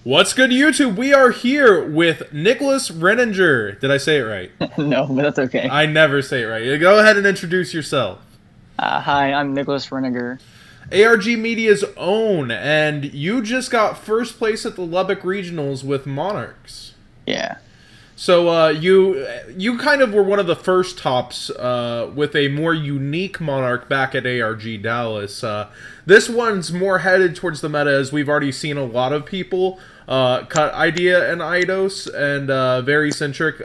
What's good, YouTube? We are here with Nicholas Reininger. Did I say it right? No, but that's okay. I never say it right. Go ahead and introduce yourself. Hi, I'm Nicholas Reininger. ARG Media's own, and you just got first place at the Lubbock Regionals with Monarchs. Yeah. So you kind of were one of the first tops with a more unique Monarch back at ARG Dallas. This one's more headed towards the meta, as we've already seen a lot of people cut Edea and Eidos, and very centric.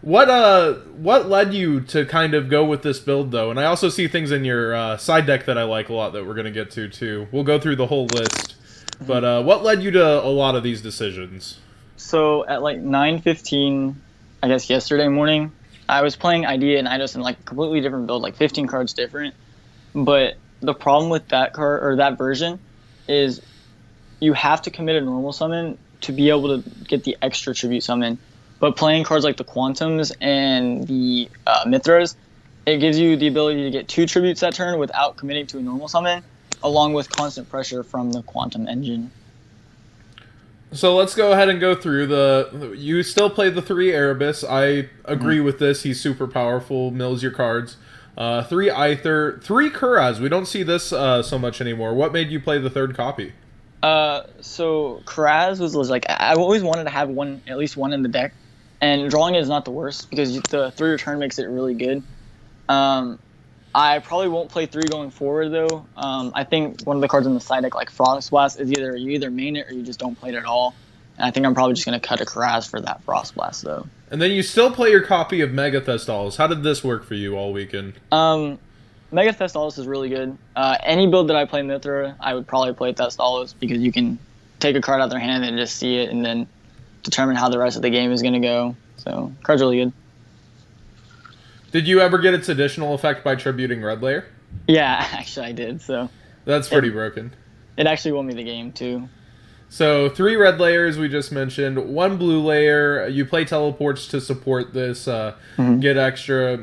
What led you to kind of go with this build, though? And I also see things in your side deck that I like a lot that we're going to get to, too. We'll go through the whole list. But what led you to a lot of these decisions? So at like 9:15, I guess yesterday morning, I was playing Edea and Eidos in like a completely different build, like 15 cards different. But the problem with that card or that version is you have to commit a normal summon to be able to get the extra tribute summon. But playing cards like the Quantums and the Mithras, it gives you the ability to get 2 tributes that turn without committing to a normal summon, along with constant pressure from the Quantum engine. So let's go ahead and go through the... You still play the 3 Erebus. I agree with this. He's super powerful, mills your cards. 3 Aether, 3 Kuraz. We don't see this so much anymore. What made you play the 3rd copy? So Kuraz was like, I've always wanted to have one, at least one in the deck. And drawing it is not the worst, because the 3 return makes it really good. I probably won't play 3 going forward, though. I think one of the cards in the side deck, like Frost Blast, is you either main it or you just don't play it at all. And I think I'm probably just going to cut a Kuraz for that Frost Blast, though. And then you still play your copy of Mega Thestalis. How did this work for you all weekend? Mega Thestalis is really good. Any build that I play Mithra, I would probably play Thestalis, because you can take a card out of their hand and just see it and then determine how the rest of the game is going to go. So, card's really good. Did you ever get its additional effect by tributing Red Layer? Yeah, actually I did. So that's pretty broken. It actually won me the game too. So 3 red layers we just mentioned, 1 blue layer. You play teleports to support this. Get extra,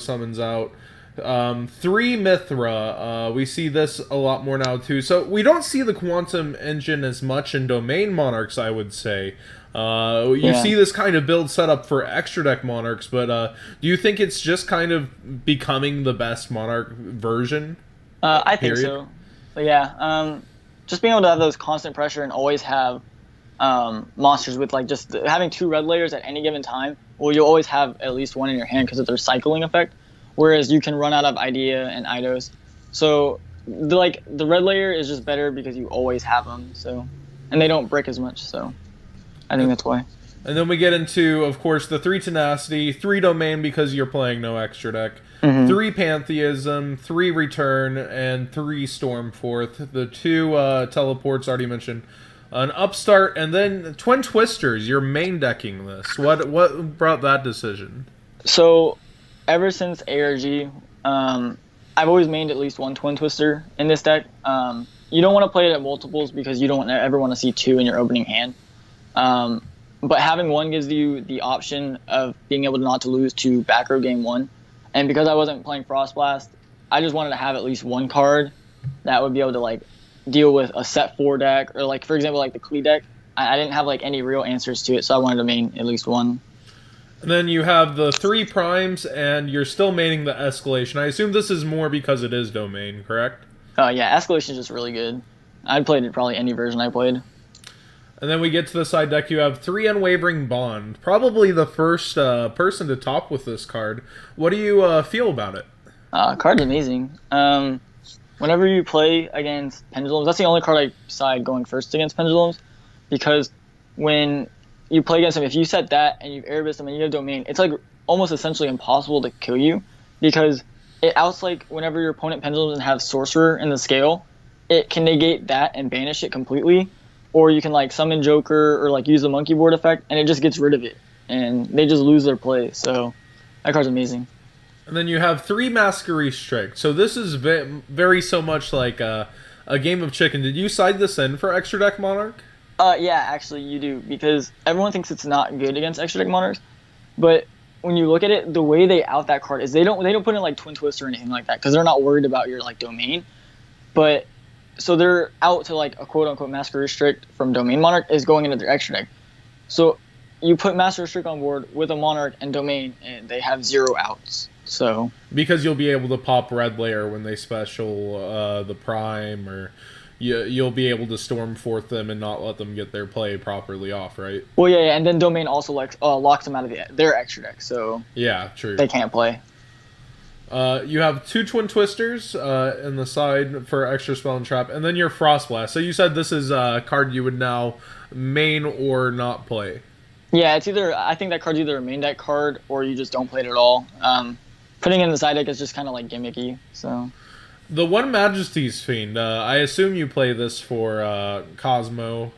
summons out. 3 Mithra. We see this a lot more now too. So we don't see the Quantum engine as much in Domain Monarchs, I would say. You see this kind of build set up for extra deck Monarchs, but do you think it's just kind of becoming the best Monarch version? I think so. But yeah, just being able to have those constant pressure and always have monsters with like just having 2 red layers at any given time. Well, you'll always have at least 1 in your hand because of their cycling effect. Whereas you can run out of Edea and Eidos. So the red layer is just better because you always have them. So, and they don't break as much. So I think that's why. And then we get into, of course, the 3 Tenacity, 3 Domain because you're playing no extra deck, 3 Pantheism, 3 Return, and 3 Stormforth. The 2 teleports already mentioned. An Upstart, and then Twin Twisters. You're main decking this. What brought that decision? So, ever since ARG, I've always mained at least 1 Twin Twister in this deck. You don't want to play it at multiples because you don't ever want to see 2 in your opening hand. But having 1 gives you the option of being able not to lose to back row game 1. And because I wasn't playing Frost Blast, I just wanted to have at least 1 card that would be able to like deal with a set 4 deck, or like for example like the Klee deck. I didn't have like any real answers to it, so I wanted to main at least 1. And then you have the 3 primes, and you're still maining the Escalation. I assume this is more because it is Domain, correct? Yeah, Escalation is just really good. I'd played it probably any version I played. And then we get to the side deck. You have 3 Unwavering Bond. Probably the first person to top with this card. What do you feel about it? Card's amazing. Whenever you play against Pendulums, that's the only card I side going first against Pendulums, because when you play against them, if you set that and you've Erebus them and you have Domain, it's like almost essentially impossible to kill you, because it outs like whenever your opponent Pendulums and have Sorcerer in the scale, it can negate that and banish it completely. Or you can like summon Joker or like use the monkey board effect, and it just gets rid of it, and they just lose their play. So that card's amazing. And then you have 3 Masquerade Strike. So this is very so much like a game of chicken. Did you side this in for extra deck Monarch? Yeah, actually you do, because everyone thinks it's not good against extra deck Monarchs, but when you look at it, the way they out that card is they don't put in like Twin Twist or anything like that, because they're not worried about your like Domain, but so they're out to like a quote unquote master restrict from Domain Monarch is going into their extra deck. So you put master restrict on board with a Monarch and Domain, and they have 0 outs. So because you'll be able to pop red layer when they special the prime, or you'll be able to storm forth them and not let them get their play properly off, right? Well, yeah, and then Domain also locks them out of their extra deck, so yeah, true. They can't play. You have 2 Twin Twisters in the side for extra spell and trap, and then your Frost Blast. So you said this is a card you would now main or not play. Yeah, it's either, I think that card's either a main deck card or you just don't play it at all. Putting it in the side deck is just kind of like gimmicky. So the One Majesty's Fiend. I assume you play this for Cosmo.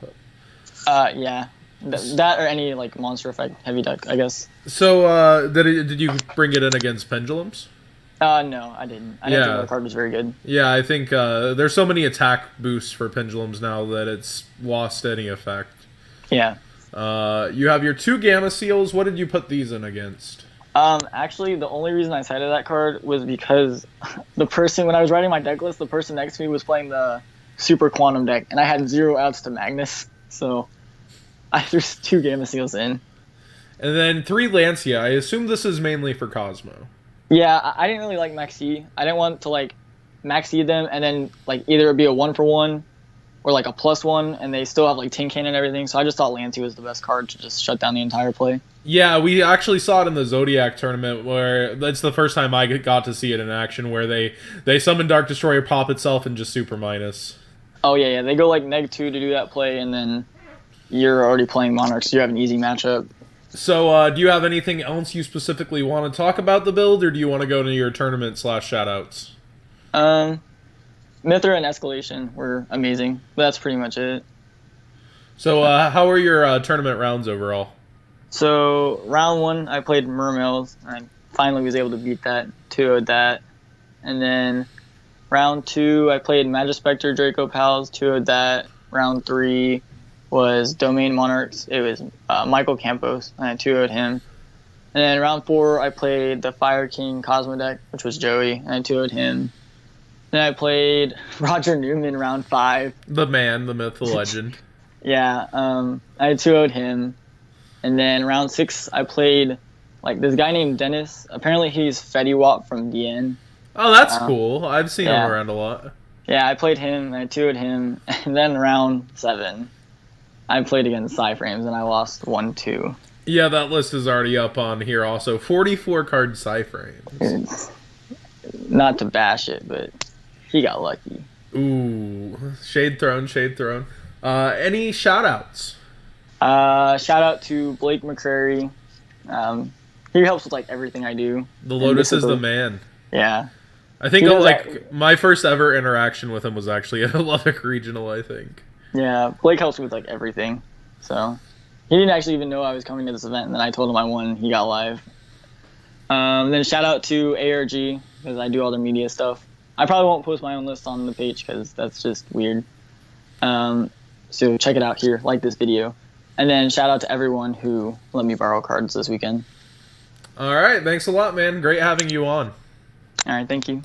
Yeah, that or any like monster effect heavy deck, I guess. So did you bring it in against Pendulums? No, I didn't. I didn't think the card was very good. Yeah, I think there's so many attack boosts for Pendulums now that it's lost any effect. Yeah. You have your 2 Gamma Seals. What did you put these in against? Actually, the only reason I cited that card was because the person, when I was writing my deck list, the person next to me was playing the Super Quantum deck, and I had 0 outs to Magnus, so I threw 2 Gamma Seals in. And then 3 Lancia. I assume this is mainly for Cosmo. Yeah, I didn't really like Maxi. I didn't want to, like, Maxi them, and then, like, either it be a 1-for-1, or, like, a +1, and they still have, like, Tin Can and everything, so I just thought Lancia was the best card to just shut down the entire play. Yeah, we actually saw it in the Zodiac tournament, where that's the first time I got to see it in action, where they summon Dark Destroyer, pop itself, and just super minus. Oh, yeah, they go like -2 to do that play, and then you're already playing Monarchs, so you have an easy matchup. So, do you have anything else you specifically want to talk about the build, or do you want to go to your tournament/shoutouts? Mithra and Escalation were amazing, but that's pretty much it. So, how were your tournament rounds overall? So, round 1, I played Mermails, and I finally was able to beat that, 2-0'd that. And then round 2, I played Magispector Draco Pals, 2-0'd that. Round 3 was Domain Monarchs. It was Michael Campos, and I 2-0'd him. And then round 4, I played the Fire King Cosmo deck, which was Joey, and I 2-0'd him. Then I played Roger Newman round 5. The man, the myth, the legend. Yeah, I 2-0'd him. And then round 6, I played like this guy named Dennis. Apparently he's Fetty Wap from DN. Oh, that's cool. I've seen him around a lot. Yeah, I played him, and I 2-0'd him. And then round 7, I played against PsyFrames, and I lost 1-2. Yeah, that list is already up on here also. 44 card PsyFrames. Not to bash it, but he got lucky. Ooh, shade thrown, shade thrown. Any shoutouts? Shout out to Blake McCrary. He helps with like everything I do. The Lotus is the man. Yeah. I think like my first ever interaction with him was actually at a Lubbock Regional, I think. Yeah, Blake helps me with like everything. So he didn't actually even know I was coming to this event, and then I told him I won, and he got live. Then shout out to ARG, because I do all their media stuff. I probably won't post my own list on the page because that's just weird. So check it out here, like this video. And then shout out to everyone who let me borrow cards this weekend. All right, thanks a lot, man. Great having you on. All right, thank you.